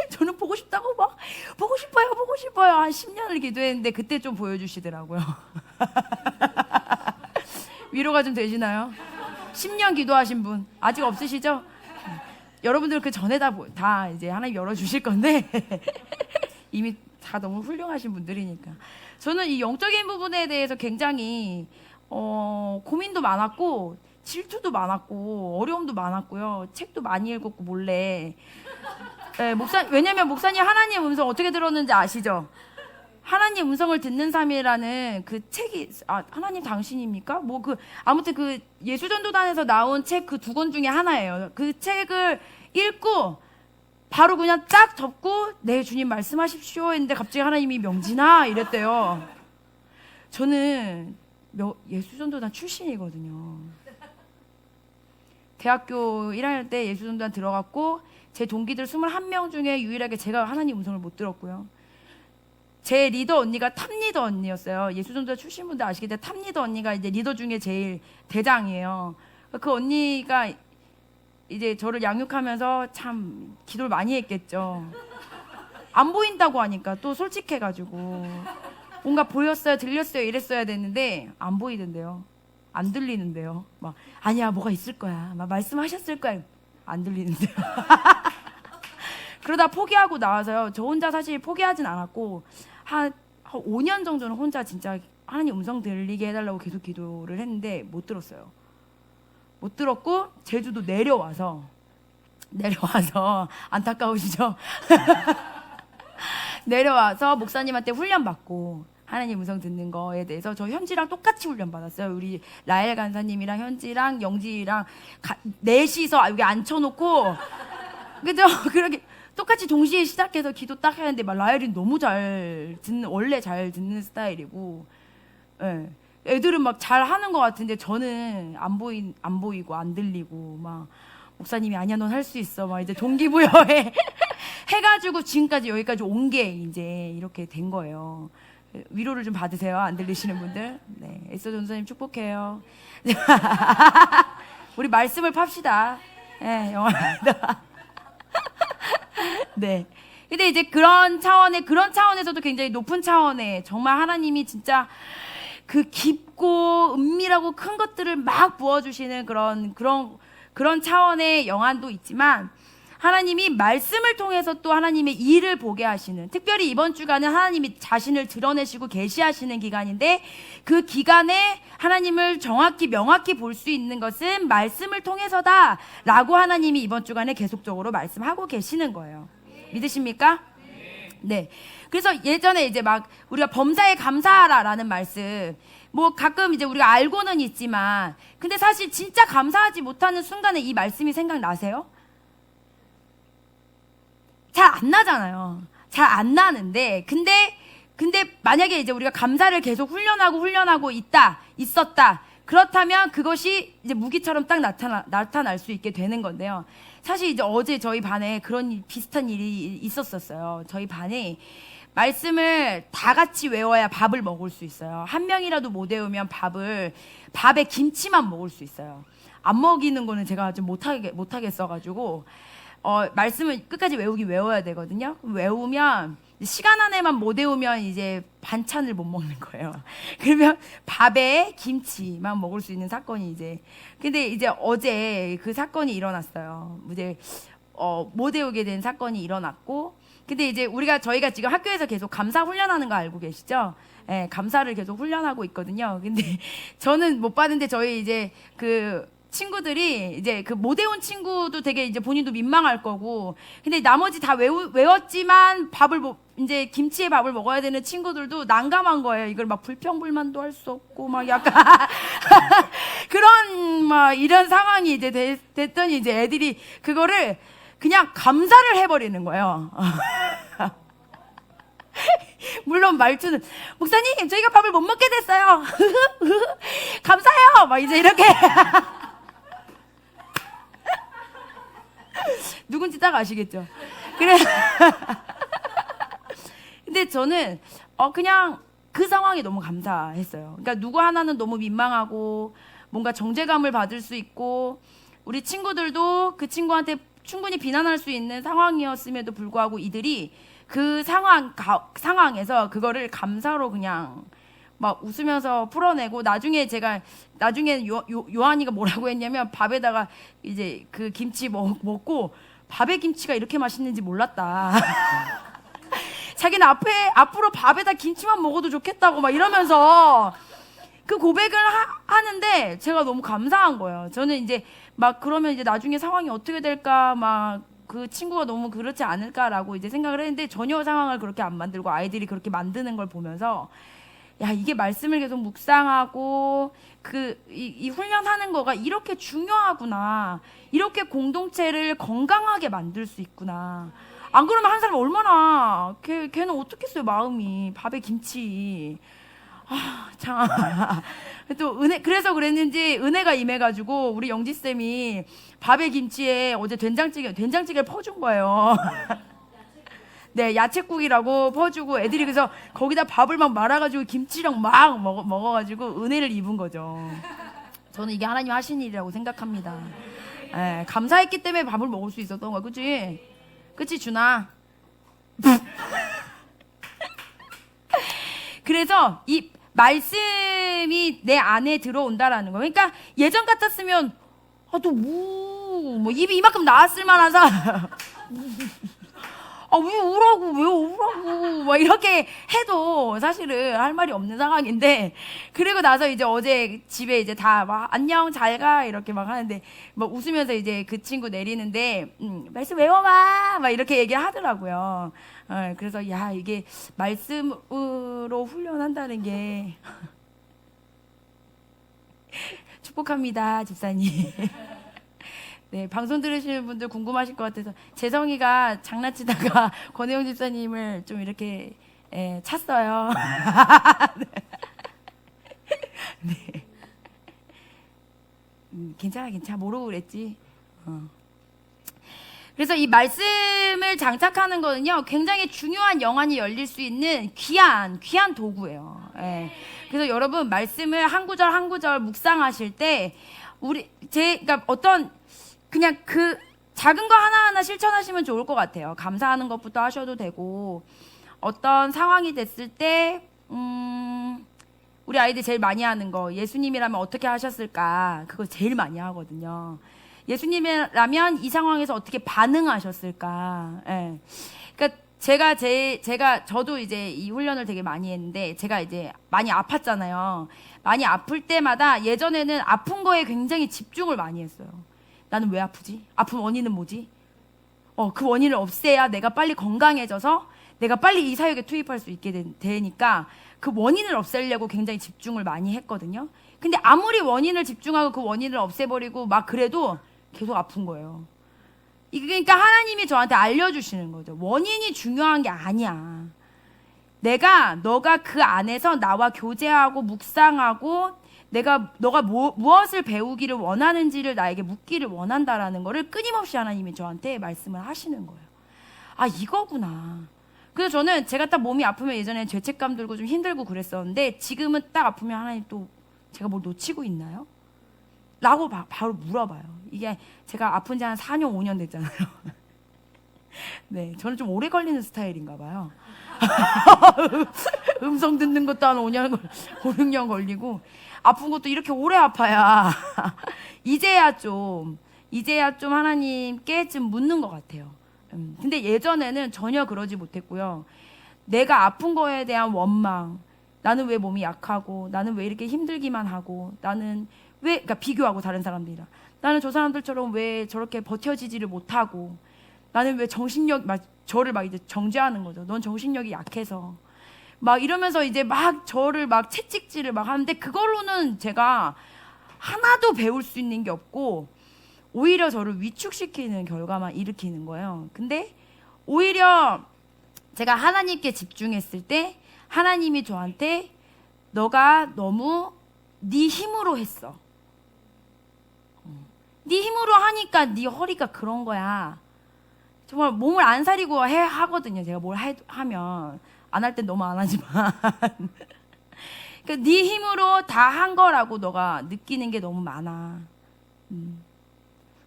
저는 보고 싶다고 보고 싶어요. 한 10년을 기도했는데 그때 좀 보여주시더라고요. 위로가 좀 되시나요? 10년 기도하신 분 아직 없으시죠? 여러분들 그 전에 다 이제 하나님 열어주실 건데 이미 다 너무 훌륭하신 분들이니까. 저는 이 영적인 부분에 대해서 굉장히 고민도 많았고 질투도 많았고 어려움도 많았고요. 책도 많이 읽었고 몰래. 네, 왜냐면 목사님 하나님 음성 어떻게 들었는지 아시죠? 하나님 음성을 듣는 삶이라는 그 책이 하나님 당신입니까? 아무튼 그 예수전도단에서 나온 책 그 2권 중에 하나예요. 그 책을 읽고 바로 그냥 딱 접고 네 주님 말씀하십시오 했는데 갑자기 하나님이 명진아 이랬대요. 저는 예수전도단 출신이거든요. 대학교 1학년 때 예수전도단 들어갔고 제 동기들 21명 중에 유일하게 제가 하나님 음성을 못 들었고요. 제 리더 언니가 탑 리더 언니였어요. 예수전도자 출신 분들 아시겠지만 탑 리더 언니가 이제 리더 중에 제일 대장이에요. 그 언니가 이제 저를 양육하면서 참 기도를 많이 했겠죠. 안 보인다고 하니까 또 솔직해가지고 뭔가 보였어요, 들렸어요 이랬어야 됐는데 안 보이던데요. 안 들리는데요. 막 아니야 뭐가 있을 거야. 막 말씀하셨을 거야. 안 들리는데요. 그러다 포기하고 나와서요. 저 혼자 사실 포기하진 않았고 한 5년 정도는 혼자 진짜 하나님 음성 들리게 해달라고 계속 기도를 했는데 못 들었어요. 못 들었고 제주도 내려와서 안타까우시죠? 내려와서 목사님한테 훈련 받고 하나님 음성 듣는 거에 대해서 저 현지랑 똑같이 훈련 받았어요. 우리 라엘 간사님이랑 현지랑 영지랑 넷이서 여기 앉혀놓고 그죠? 그렇게 똑같이 동시에 시작해서 기도 딱 하는데 막 라엘이 너무 잘 듣는 원래 잘 듣는 스타일이고, 예. 애들은 막 잘 하는 것 같은데 저는 안 보이고 안 들리고 막 목사님이 아니야 넌 할 수 있어 막 이제 동기부여해 해가지고 지금까지 여기까지 온 게 이제 이렇게 된 거예요. 위로를 좀 받으세요. 안 들리시는 분들. 네, 에스더 전사님 축복해요. 우리 말씀을 팝시다. 네, 영화다. 네. 근데 이제 그런 차원에서도 굉장히 높은 차원에 정말 하나님이 진짜 그 깊고 은밀하고 큰 것들을 막 부어주시는 그런 차원의 영안도 있지만 하나님이 말씀을 통해서 또 하나님의 일을 보게 하시는, 특별히 이번 주간은 하나님이 자신을 드러내시고 계시하시는 기간인데 그 기간에 하나님을 정확히 명확히 볼 수 있는 것은 말씀을 통해서다라고 하나님이 이번 주간에 계속적으로 말씀하고 계시는 거예요. 믿으십니까? 네. 그래서 예전에 이제 막 우리가 범사에 감사하라라는 말씀, 뭐 가끔 이제 우리가 알고는 있지만 근데 사실 진짜 감사하지 못하는 순간에 이 말씀이 생각나세요? 잘 안 나잖아요. 잘 안 나는데 근데 만약에 이제 우리가 감사를 계속 훈련하고 있었다. 그렇다면 그것이 이제 무기처럼 딱 나타날 수 있게 되는 건데요. 사실 이제 어제 저희 반에 그런 비슷한 일이 있었어요. 저희 반에 말씀을 다 같이 외워야 밥을 먹을 수 있어요. 한 명이라도 못 외우면 밥에 김치만 먹을 수 있어요. 안 먹이는 거는 제가 좀 못하겠어가지고 말씀을 끝까지 외워야 되거든요. 외우면 시간 안에만 못 외우면 이제 반찬을 못 먹는 거예요. 그러면 밥에 김치만 먹을 수 있는 사건이 근데 이제 어제 그 사건이 일어났어요. 이제 못 외우게 된 사건이 일어났고, 근데 이제 저희가 지금 학교에서 계속 감사 훈련하는 거 알고 계시죠? 네, 감사를 계속 훈련하고 있거든요. 근데 저는 못 받는데 저희 이제 그 친구들이 이제 그 못 외운 친구도 되게 이제 본인도 민망할 거고, 근데 나머지 다 외웠지만 이제 김치에 밥을 먹어야 되는 친구들도 난감한 거예요. 이걸 막 불평불만도 할 수 없고 막 약간 그런 막 이런 상황이 이제 됐더니 이제 애들이 그거를 그냥 감사를 해버리는 거예요. 물론 말투는 목사님 저희가 밥을 못 먹게 됐어요. 감사해요. 막 이제 이렇게 누군지 딱 아시겠죠? 그래. 근데 저는 그냥 그 상황이 너무 감사했어요. 그러니까 누구 하나는 너무 민망하고 뭔가 정죄감을 받을 수 있고 우리 친구들도 그 친구한테 충분히 비난할 수 있는 상황이었음에도 불구하고 이들이 그 상황에서 그거를 감사로 그냥 막 웃으면서 풀어내고 나중에 요한이가 뭐라고 했냐면 밥에다가 이제 그 김치 먹고 밥에 김치가 이렇게 맛있는지 몰랐다. 자기는 앞으로 밥에다 김치만 먹어도 좋겠다고 막 이러면서 그 고백을 하는데 제가 너무 감사한 거예요. 저는 이제 막 그러면 이제 나중에 상황이 어떻게 될까 막 그 친구가 너무 그렇지 않을까라고 이제 생각을 했는데 전혀 상황을 그렇게 안 만들고 아이들이 그렇게 만드는 걸 보면서 야 이게 말씀을 계속 묵상하고 이 훈련하는 거가 이렇게 중요하구나. 이렇게 공동체를 건강하게 만들 수 있구나. 안 그러면 한 사람 얼마나 걔는 어떻겠어요 마음이 밥에 김치. 참. 또 그래서 그랬는지 은혜가 임해가지고 우리 영지 쌤이 밥에 김치에 어제 된장찌개를 퍼준 거예요. 네, 야채국이라고 퍼주고 애들이 그래서 거기다 밥을 막 말아가지고 김치랑 막 먹어가지고 은혜를 입은 거죠. 저는 이게 하나님 하신 일이라고 생각합니다. 예, 감사했기 때문에 밥을 먹을 수 있었던 거야, 그치? 그치, 준아? 그래서 이 말씀이 내 안에 들어온다라는 거. 그러니까 예전 같았으면 뭐 입이 이만큼 나왔을 만한 사람. 왜 우라고 막 이렇게 해도 사실은 할 말이 없는 상황인데, 그리고 나서 이제 어제 집에 이제 다 막 안녕 잘 가 이렇게 막 하는데 막 웃으면서 이제 그 친구 내리는데 말씀 외워봐 막 이렇게 얘기하더라고요. 그래서 야, 이게 말씀으로 훈련한다는 게 축복합니다, 집사님. 네, 방송 들으시는 분들 궁금하실 것 같아서 재성이가 장난치다가 권혜영 집사님을 좀 이렇게 찼어요. 네. 괜찮아 모르고 그랬지. 그래서 이 말씀을 장착하는 거는요, 굉장히 중요한 영안이 열릴 수 있는 귀한 도구예요. 그래서 여러분 말씀을 한 구절 한 구절 묵상하실 때 그러니까 어떤 그냥 그 작은 거 하나하나 실천하시면 좋을 것 같아요. 감사하는 것부터 하셔도 되고, 어떤 상황이 됐을 때 우리 아이들 제일 많이 하는 거, 예수님이라면 어떻게 하셨을까, 그거 제일 많이 하거든요. 예수님이라면 이 상황에서 어떻게 반응하셨을까. 그러니까 저도 이제 이 훈련을 되게 많이 했는데, 제가 이제 많이 아팠잖아요. 많이 아플 때마다 예전에는 아픈 거에 굉장히 집중을 많이 했어요. 나는 왜 아프지? 아픈 원인은 뭐지? 그 원인을 없애야 내가 빨리 건강해져서 내가 빨리 이 사역에 투입할 수 있게 되니까 그 원인을 없애려고 굉장히 집중을 많이 했거든요. 근데 아무리 원인을 집중하고 그 원인을 없애버리고 막 그래도 계속 아픈 거예요. 그러니까 하나님이 저한테 알려주시는 거죠. 원인이 중요한 게 아니야. 너가 그 안에서 나와 교제하고 묵상하고 너가 무엇을 배우기를 원하는지를 나에게 묻기를 원한다라는 거를 끊임없이 하나님이 저한테 말씀을 하시는 거예요. 이거구나. 그래서 저는 제가 딱 몸이 아프면 예전에 죄책감 들고 좀 힘들고 그랬었는데, 지금은 딱 아프면 하나님 또 제가 뭘 놓치고 있나요? 라고 바로 물어봐요. 이게 제가 아픈 지 한 4년 5년 됐잖아요. 네, 저는 좀 오래 걸리는 스타일인가 봐요. 음성 듣는 것도 한 5, 6년 걸리고, 아픈 것도 이렇게 오래 아파야 이제야 좀 하나님께 좀 묻는 것 같아요. 근데 예전에는 전혀 그러지 못했고요. 내가 아픈 거에 대한 원망, 나는 왜 몸이 약하고, 나는 왜 이렇게 힘들기만 하고, 그러니까 비교하고 다른 사람들이랑, 나는 저 사람들처럼 왜 저렇게 버텨지지를 못하고, 나는 왜 저를 막 이제 정죄하는 거죠. 넌 정신력이 약해서. 막 이러면서 이제 막 저를 막 채찍질을 막 하는데, 그걸로는 제가 하나도 배울 수 있는 게 없고 오히려 저를 위축시키는 결과만 일으키는 거예요. 근데 오히려 제가 하나님께 집중했을 때 하나님이 저한테 너가 너무 네 힘으로 했어. 네 힘으로 하니까 네 허리가 그런 거야. 정말 몸을 안 사리고 하거든요. 제가 뭘 하면. 안 할 땐 너무 안 하지만. 그러니까 네 힘으로 다 한 거라고 너가 느끼는 게 너무 많아.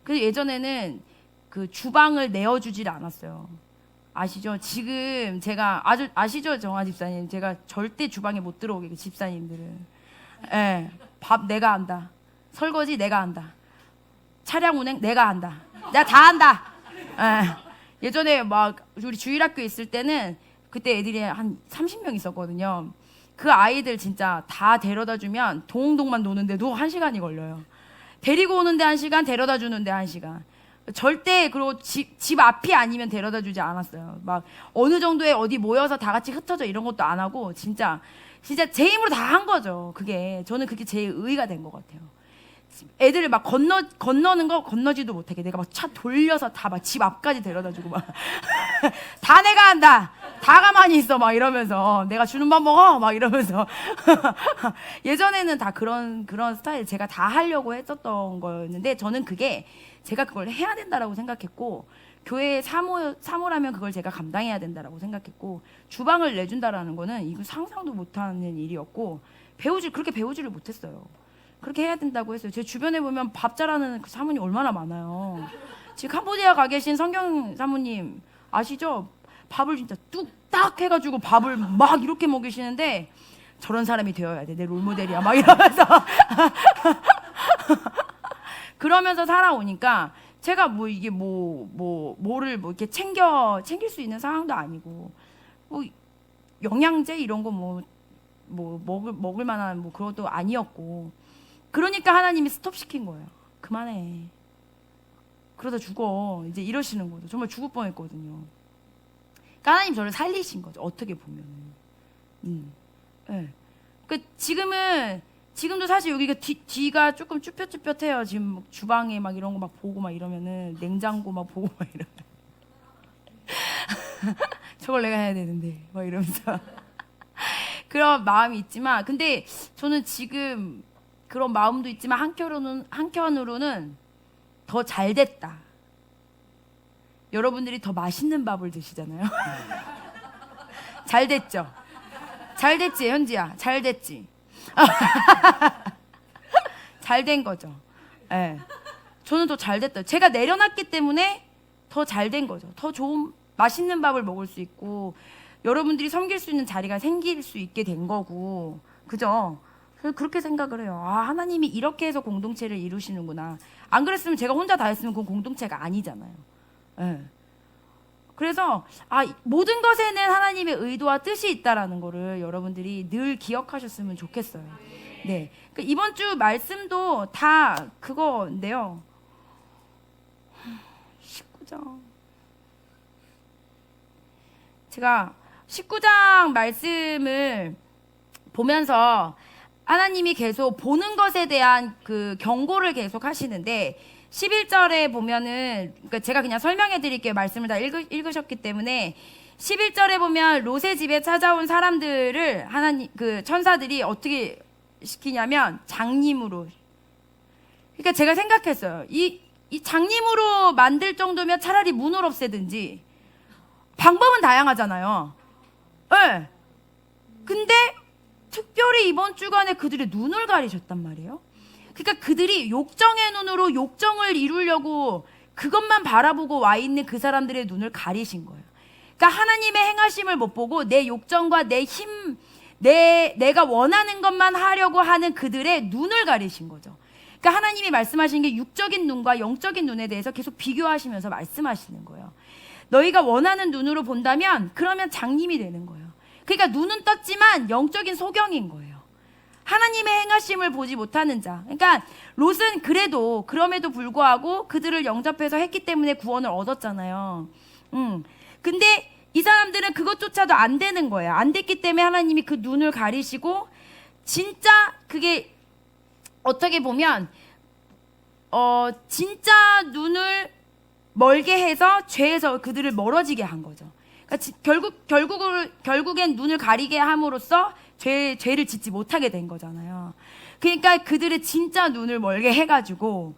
그래서 예전에는 그 주방을 내어주질 않았어요. 아시죠? 지금 제가 아시죠, 정화 집사님? 제가 절대 주방에 못 들어오게, 그 집사님들은. 밥 내가 한다. 설거지 내가 한다. 차량 운행 내가 한다. 내가 다 한다. 예전에 막 우리 주일학교 있을 때는 그때 애들이 한 30명 있었거든요. 그 아이들 진짜 다 데려다 주면 동동만 노는데도 1시간이 걸려요. 데리고 오는데 1시간, 데려다 주는데 1시간. 절대 그리고 집 앞이 아니면 데려다 주지 않았어요. 막 어느 정도에 어디 모여서 다 같이 흩어져 이런 것도 안 하고 진짜 제 힘으로 다 한 거죠. 저는 그게 제일 의의가 된 것 같아요. 애들을 막 건너는 거 건너지도 못하게 내가 막 차 돌려서 다 막 집 앞까지 데려다 주고 막 다 내가 한다. 다 가만히 있어 막 이러면서 내가 주는 밥 먹어 막 이러면서 예전에는 다 그런 스타일 제가 다 하려고 했었던 거였는데 저는 그게 제가 그걸 해야 된다라고 생각했고 교회 사모라면 그걸 제가 감당해야 된다라고 생각했고 주방을 내준다라는 거는 이거 상상도 못하는 일이었고 그렇게 배우지를 못했어요. 그렇게 해야 된다고 했어요. 제 주변에 보면 밥 잘하는 그 사모님 얼마나 많아요. 지금 캄보디아 가 계신 성경 사모님 아시죠? 밥을 진짜 뚝딱 해가지고 밥을 막 이렇게 먹이시는데 저런 사람이 되어야 돼. 내 롤모델이야. 막 이러면서 그러면서 살아오니까 제가 뭐 이게 뭐를 뭐 이렇게 챙길 수 있는 상황도 아니고 뭐 영양제 이런 거 먹을 만한 뭐 그것도 아니었고 그러니까 하나님이 스톱시킨 거예요. 그만해. 그러다 죽어. 이제 이러시는 거죠. 정말 죽을 뻔했거든요. 그러니까 하나님 저를 살리신 거죠. 어떻게 보면은. 네. 그러니까 지금도 사실 여기가 뒤가 조금 쭈뼛쭈뼛해요. 지금 주방에 막 이런 거 막 보고 막 이러면은 냉장고 막 보고 막 이러면 저걸 내가 해야 되는데 막 이러면서 그런 마음이 있지만 근데 저는 지금 그런 마음도 있지만 한편으로는 더 잘 됐다. 여러분들이 더 맛있는 밥을 드시잖아요. 잘 됐죠? 잘 됐지, 현지야? 잘 됐지? 잘 된 거죠. 네. 저는 더 잘 됐다. 제가 내려놨기 때문에 더 잘 된 거죠. 더 좋은 맛있는 밥을 먹을 수 있고 여러분들이 섬길 수 있는 자리가 생길 수 있게 된 거고 그죠? 그렇게 생각을 해요. 아, 하나님이 이렇게 해서 공동체를 이루시는구나. 안 그랬으면 제가 혼자 다 했으면 그건 공동체가 아니잖아요. 네. 그래서 모든 것에는 하나님의 의도와 뜻이 있다라는 거를 여러분들이 늘 기억하셨으면 좋겠어요. 네, 그러니까 이번 주 말씀도 다 그거인데요. 19장. 제가 19장 말씀을 보면서 하나님이 계속 보는 것에 대한 그 경고를 계속 하시는데 11절에 보면은 그러니까 제가 그냥 설명해 드릴게요. 말씀을 다 읽으셨기 때문에 11절에 보면 롯의 집에 찾아온 사람들을 하나님 그 천사들이 어떻게 시키냐면 장님으로. 그러니까 제가 생각했어요. 이 장님으로 만들 정도면 차라리 문을 없애든지 방법은 다양하잖아요. 네. 근데 특별히 이번 주간에 그들의 눈을 가리셨단 말이에요. 그러니까 그들이 욕정의 눈으로 욕정을 이루려고 그것만 바라보고 와 있는 그 사람들의 눈을 가리신 거예요. 그러니까 하나님의 행하심을 못 보고 내 욕정과 내 힘, 내가 원하는 것만 하려고 하는 그들의 눈을 가리신 거죠. 그러니까 하나님이 말씀하신 게 육적인 눈과 영적인 눈에 대해서 계속 비교하시면서 말씀하시는 거예요. 너희가 원하는 눈으로 본다면 그러면 장님이 되는 거예요. 그러니까 눈은 떴지만 영적인 소경인 거예요. 하나님의 행하심을 보지 못하는 자. 그러니까 롯은 그럼에도 불구하고 그들을 영접해서 했기 때문에 구원을 얻었잖아요. 근데 이 사람들은 그것조차도 안 되는 거예요. 안 됐기 때문에 하나님이 그 눈을 가리시고 진짜 그게 어떻게 보면 진짜 눈을 멀게 해서 죄에서 그들을 멀어지게 한 거죠. 그러니까 결국엔 눈을 가리게 함으로써 죄를 짓지 못하게 된 거잖아요. 그러니까 그들의 진짜 눈을 멀게 해가지고,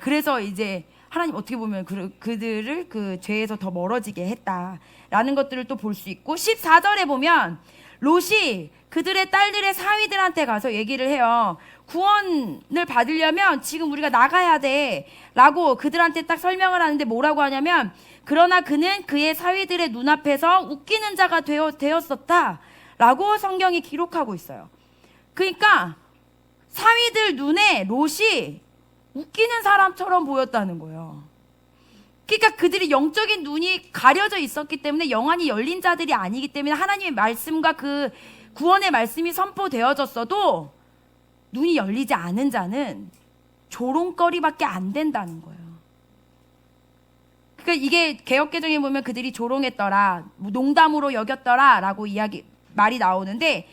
그래서 이제 하나님 어떻게 보면 그들을 그 죄에서 더 멀어지게 했다라는 것들을 또 볼 수 있고 14절에 보면 롯이 그들의 딸들의 사위들한테 가서 얘기를 해요. 구원을 받으려면 지금 우리가 나가야 돼 라고 그들한테 딱 설명을 하는데 뭐라고 하냐면 그러나 그는 그의 사위들의 눈앞에서 웃기는 자가 되었었다 라고 성경이 기록하고 있어요. 그러니까 사위들 눈에 롯이 웃기는 사람처럼 보였다는 거예요. 그러니까 그들이 영적인 눈이 가려져 있었기 때문에 영안이 열린 자들이 아니기 때문에 하나님의 말씀과 그 구원의 말씀이 선포되어졌어도 눈이 열리지 않은 자는 조롱거리밖에 안 된다는 거예요. 그러니까 이게 개역개정에 보면 그들이 조롱했더라, 농담으로 여겼더라라고 말이 나오는데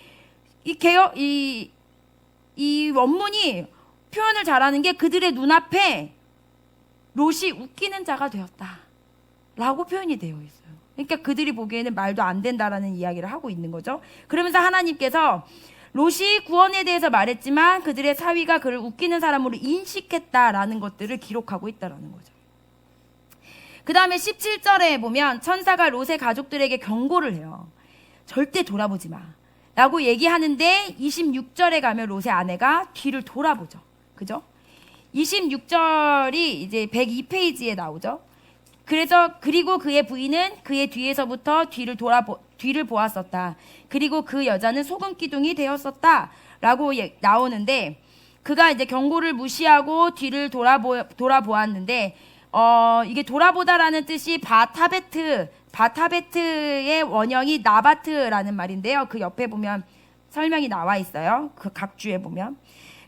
이 원문이 표현을 잘하는 게 그들의 눈앞에 롯이 웃기는 자가 되었다라고 표현이 되어 있어요. 그러니까 그들이 보기에는 말도 안 된다라는 이야기를 하고 있는 거죠. 그러면서 하나님께서 롯이 구원에 대해서 말했지만 그들의 사위가 그를 웃기는 사람으로 인식했다라는 것들을 기록하고 있다라는 거죠. 그 다음에 17절에 보면 천사가 롯의 가족들에게 경고를 해요. 절대 돌아보지 마 라고 얘기하는데 26절에 가면 롯의 아내가 뒤를 돌아보죠. 그죠? 26절이 이제 102페이지에 나오죠. 그리고 그의 부인은 그의 뒤에서부터 뒤를 보았었다. 그리고 그 여자는 소금 기둥이 되었었다. 라고 나오는데, 그가 이제 경고를 무시하고 뒤를 돌아보았는데, 이게 돌아보다라는 뜻이 바타베트의 원형이 나바트라는 말인데요. 그 옆에 보면 설명이 나와 있어요. 그 각주에 보면.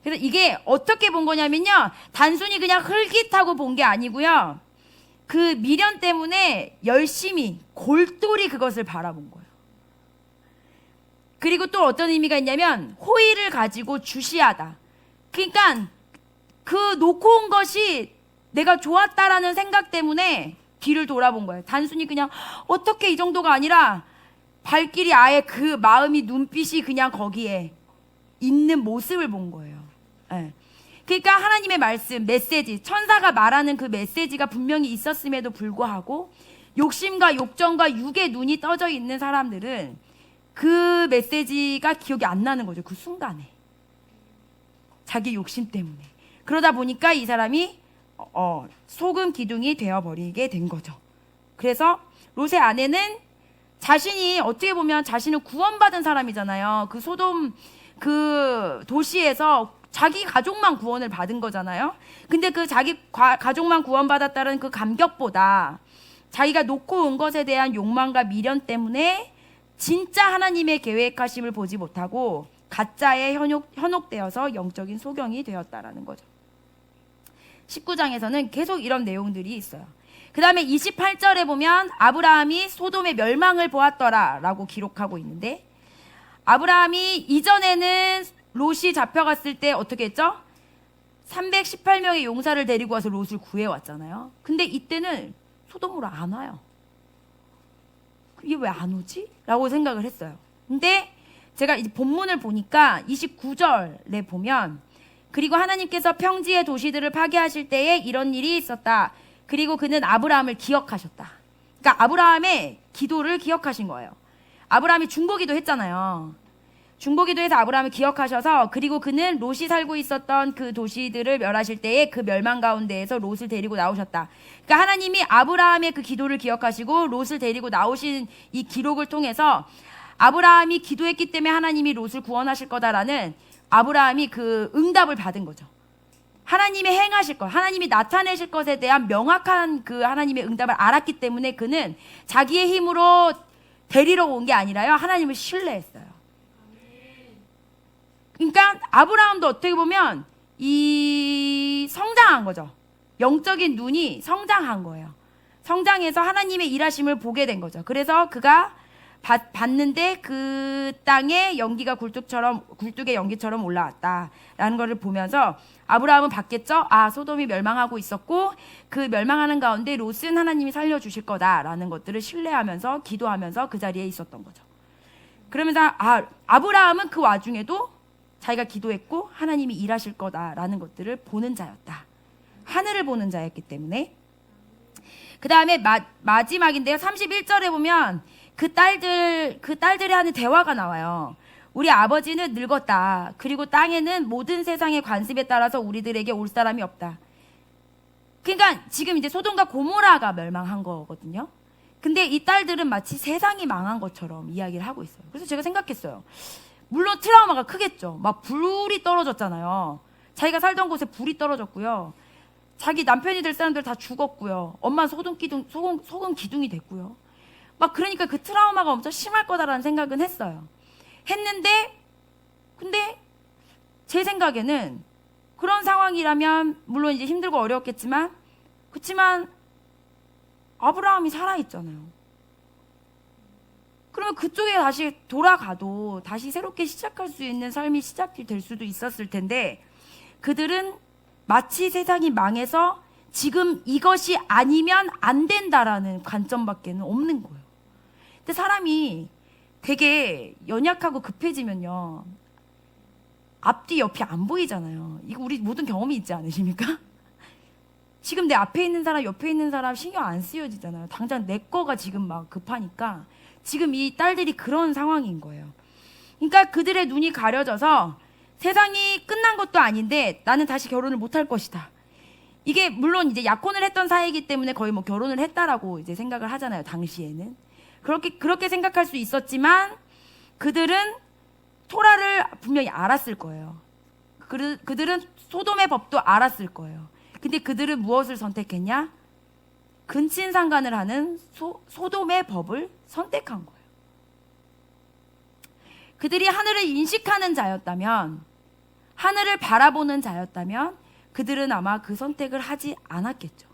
그래서 이게 어떻게 본 거냐면요. 단순히 그냥 흘깃하고 본 게 아니고요. 그 미련 때문에 열심히 골똘히 그것을 바라본 거예요. 그리고 또 어떤 의미가 있냐면 호의를 가지고 주시하다. 그러니까 그 놓고 온 것이 내가 좋았다라는 생각 때문에 뒤를 돌아본 거예요. 단순히 그냥 어떻게 이 정도가 아니라 발길이 아예 그 마음이 눈빛이 그냥 거기에 있는 모습을 본 거예요. 네. 그러니까 하나님의 말씀, 메시지, 천사가 말하는 그 메시지가 분명히 있었음에도 불구하고 욕심과 욕정과 육의 눈이 떠져 있는 사람들은 그 메시지가 기억이 안 나는 거죠. 그 순간에. 자기 욕심 때문에. 그러다 보니까 이 사람이 소금 기둥이 되어버리게 된 거죠. 그래서 롯의 아내는 자신이 어떻게 보면 자신은 구원받은 사람이잖아요. 그 소돔 그 도시에서 자기 가족만 구원을 받은 거잖아요. 근데 그 자기 가족만 구원받았다는 그 감격보다 자기가 놓고 온 것에 대한 욕망과 미련 때문에 진짜 하나님의 계획하심을 보지 못하고 가짜에 현혹되어서 영적인 소경이 되었다라는 거죠. 19장에서는 계속 이런 내용들이 있어요. 그 다음에 28절에 보면 아브라함이 소돔의 멸망을 보았더라 라고 기록하고 있는데, 아브라함이 이전에는 롯이 잡혀갔을 때 어떻게 했죠? 318명의 용사를 데리고 와서 롯을 구해왔잖아요. 근데 이때는 소돔으로 안 와요. 이게 왜 안 오지? 라고 생각을 했어요. 근데 제가 이제 본문을 보니까 29절에 보면, 그리고 하나님께서 평지의 도시들을 파괴하실 때에 이런 일이 있었다. 그리고 그는 아브라함을 기억하셨다. 그러니까 아브라함의 기도를 기억하신 거예요. 아브라함이 중보기도 했잖아요. 중보기도해서 아브라함을 기억하셔서, 그리고 그는 롯이 살고 있었던 그 도시들을 멸하실 때에 그 멸망 가운데에서 롯을 데리고 나오셨다. 그러니까 하나님이 아브라함의 그 기도를 기억하시고 롯을 데리고 나오신 이 기록을 통해서 아브라함이 기도했기 때문에 하나님이 롯을 구원하실 거다라는 아브라함이 그 응답을 받은 거죠. 하나님이 행하실 것, 하나님이 나타내실 것에 대한 명확한 그 하나님의 응답을 알았기 때문에 그는 자기의 힘으로 데리러 온 게 아니라요, 하나님을 신뢰했어요. 그러니까 아브라함도 어떻게 보면 이 성장한 거죠. 영적인 눈이 성장한 거예요. 성장해서 하나님의 일하심을 보게 된 거죠. 그래서 그가 봤는데 그 땅에 연기가 굴뚝의 연기처럼 올라왔다라는 것을 보면서 아브라함은 봤겠죠. 아, 소돔이 멸망하고 있었고 그 멸망하는 가운데 롯은 하나님이 살려주실 거다라는 것들을 신뢰하면서 기도하면서 그 자리에 있었던 거죠. 그러면서 아브라함은 그 와중에도 자기가 기도했고 하나님이 일하실 거다라는 것들을 보는 자였다. 하늘을 보는 자였기 때문에. 그 다음에 마지막인데요. 31절에 보면 그 딸들이 하는 대화가 나와요. 우리 아버지는 늙었다. 그리고 땅에는 모든 세상의 관습에 따라서 우리들에게 올 사람이 없다. 그러니까 지금 이제 소돔과 고모라가 멸망한 거거든요. 근데 이 딸들은 마치 세상이 망한 것처럼 이야기를 하고 있어요. 그래서 제가 생각했어요. 물론 트라우마가 크겠죠. 막 불이 떨어졌잖아요. 자기가 살던 곳에 불이 떨어졌고요. 자기 남편이 될 사람들 다 죽었고요. 엄마 소금 기둥이 됐고요. 막 그러니까 그 트라우마가 엄청 심할 거다라는 생각은 했어요. 근데 제 생각에는 그런 상황이라면 물론 이제 힘들고 어려웠겠지만, 그렇지만 아브라함이 살아있잖아요. 그러면 그쪽에 다시 돌아가도 다시 새롭게 시작할 수 있는 삶이 시작이 될 수도 있었을 텐데, 그들은 마치 세상이 망해서 지금 이것이 아니면 안 된다라는 관점밖에는 없는 거예요. 근데 사람이 되게 연약하고 급해지면요, 앞뒤 옆이 안 보이잖아요. 이거 우리 모든 경험이 있지 않으십니까? 지금 내 앞에 있는 사람, 옆에 있는 사람 신경 안 쓰여지잖아요. 당장 내 거가 지금 막 급하니까. 지금 이 딸들이 그런 상황인 거예요. 그러니까 그들의 눈이 가려져서 세상이 끝난 것도 아닌데 나는 다시 결혼을 못 할 것이다. 이게 물론 이제 약혼을 했던 사이이기 때문에 거의 뭐 결혼을 했다라고 이제 생각을 하잖아요. 당시에는. 그렇게 생각할 수 있었지만 그들은 토라를 분명히 알았을 거예요. 그들은 소돔의 법도 알았을 거예요. 근데 그들은 무엇을 선택했냐? 근친상간을 하는 소돔의 법을 선택한 거예요. 그들이 하늘을 인식하는 자였다면, 하늘을 바라보는 자였다면 그들은 아마 그 선택을 하지 않았겠죠.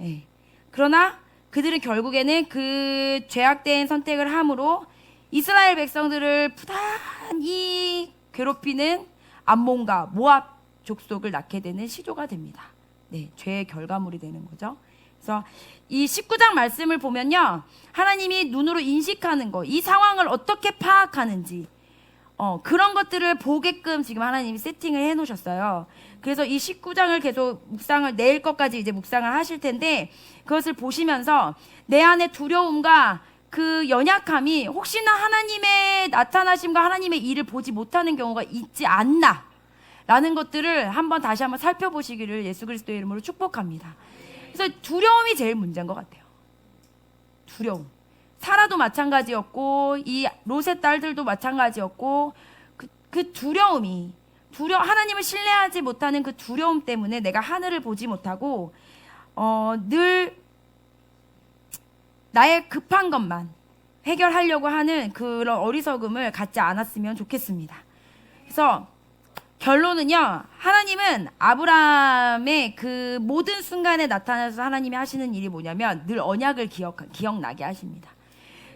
예. 그러나 그들은 결국에는 그 죄악된 선택을 함으로 이스라엘 백성들을 부단히 괴롭히는 암몬과 모압 족속을 낳게 되는 시조가 됩니다. 네, 죄의 결과물이 되는 거죠. 그래서 이 19장 말씀을 보면요, 하나님이 눈으로 인식하는 거, 이 상황을 어떻게 파악하는지 그런 것들을 보게끔 지금 하나님이 세팅을 해 놓으셨어요. 그래서 이 19장을 계속 묵상을, 내일 것까지 이제 묵상을 하실 텐데, 그것을 보시면서 내 안의 두려움과 그 연약함이 혹시나 하나님의 나타나심과 하나님의 일을 보지 못하는 경우가 있지 않나 라는 것들을 다시 한번 살펴보시기를 예수 그리스도의 이름으로 축복합니다. 그래서 두려움이 제일 문제인 것 같아요. 두려움. 사라도 마찬가지였고 이 롯의 딸들도 마찬가지였고 그 두려움이 하나님을 신뢰하지 못하는 그 두려움 때문에 내가 하늘을 보지 못하고 늘 나의 급한 것만 해결하려고 하는 그런 어리석음을 갖지 않았으면 좋겠습니다. 그래서 결론은요, 하나님은 아브라함의 그 모든 순간에 나타나서 하나님이 하시는 일이 뭐냐면 늘 언약을 기억나게 하십니다.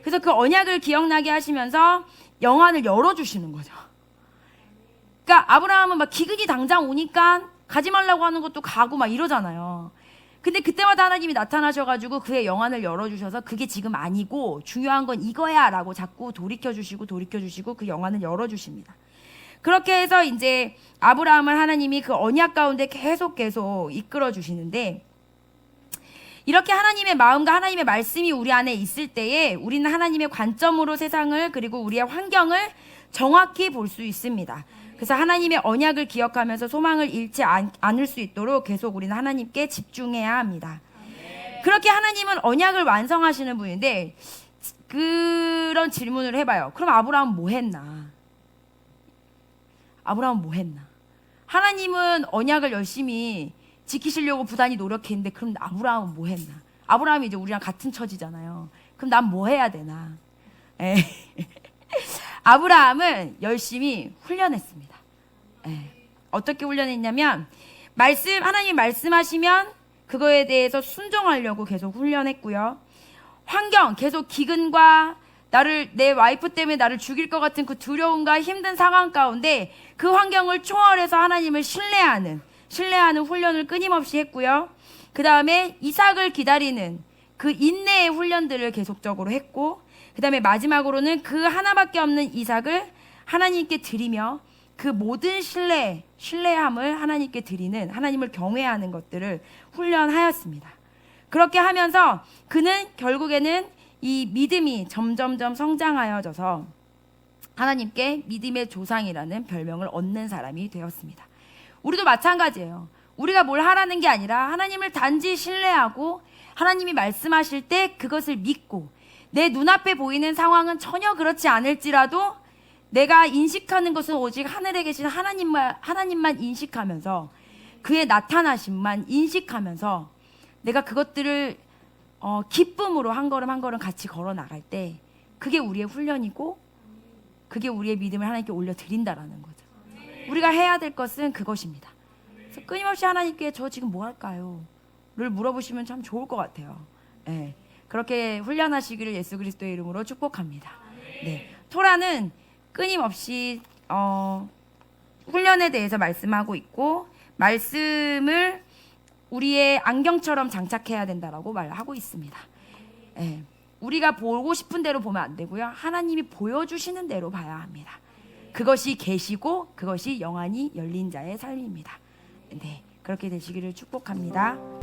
그래서 그 언약을 기억나게 하시면서 영안을 열어주시는 거죠. 그러니까 아브라함은 막 기근이 당장 오니까 가지 말라고 하는 것도 가고 막 이러잖아요. 근데 그때마다 하나님이 나타나셔가지고 그의 영안을 열어주셔서 그게 지금 아니고 중요한 건 이거야 라고 자꾸 돌이켜주시고 그 영안을 열어주십니다. 그렇게 해서 이제 아브라함을 하나님이 그 언약 가운데 계속 이끌어 주시는데, 이렇게 하나님의 마음과 하나님의 말씀이 우리 안에 있을 때에 우리는 하나님의 관점으로 세상을 그리고 우리의 환경을 정확히 볼 수 있습니다. 그래서 하나님의 언약을 기억하면서 소망을 잃지 않을 수 있도록 계속 우리는 하나님께 집중해야 합니다. 그렇게 하나님은 언약을 완성하시는 분인데, 그런 질문을 해봐요. 그럼 아브라함은 뭐 했나? 하나님은 언약을 열심히 지키시려고 부단히 노력했는데 그럼 아브라함은 뭐 했나? 아브라함이 이제 우리랑 같은 처지잖아요. 그럼 난 뭐 해야 되나? 아브라함은 열심히 훈련했습니다. 어떻게 훈련했냐면 하나님이 말씀하시면 그거에 대해서 순종하려고 계속 훈련했고요. 환경, 계속 기근과 내 와이프 때문에 나를 죽일 것 같은 그 두려움과 힘든 상황 가운데 그 환경을 초월해서 하나님을 신뢰하는 훈련을 끊임없이 했고요. 그 다음에 이삭을 기다리는 그 인내의 훈련들을 계속적으로 했고, 그 다음에 마지막으로는 그 하나밖에 없는 이삭을 하나님께 드리며 그 모든 신뢰함을 하나님께 드리는, 하나님을 경외하는 것들을 훈련하였습니다. 그렇게 하면서 그는 결국에는 이 믿음이 점점점 성장하여져서 하나님께 믿음의 조상이라는 별명을 얻는 사람이 되었습니다. 우리도 마찬가지예요. 우리가 뭘 하라는 게 아니라 하나님을 단지 신뢰하고 하나님이 말씀하실 때 그것을 믿고, 내 눈앞에 보이는 상황은 전혀 그렇지 않을지라도 내가 인식하는 것은 오직 하늘에 계신 하나님만 인식하면서 그의 나타나심만 인식하면서 내가 그것들을 기쁨으로 한 걸음 한 걸음 같이 걸어 나갈 때 그게 우리의 훈련이고 그게 우리의 믿음을 하나님께 올려드린다라는 거죠. 우리가 해야 될 것은 그것입니다. 그래서 끊임없이 하나님께 저 지금 뭐 할까요? 를 물어보시면 참 좋을 것 같아요. 네. 그렇게 훈련하시기를 예수 그리스도의 이름으로 축복합니다. 네. 토라는 끊임없이 훈련에 대해서 말씀하고 있고, 말씀을 우리의 안경처럼 장착해야 된다라고 말하고 있습니다. 네. 우리가 보고 싶은 대로 보면 안 되고요. 하나님이 보여주시는 대로 봐야 합니다. 그것이 계시고 그것이 영안이 열린 자의 삶입니다. 네, 그렇게 되시기를 축복합니다.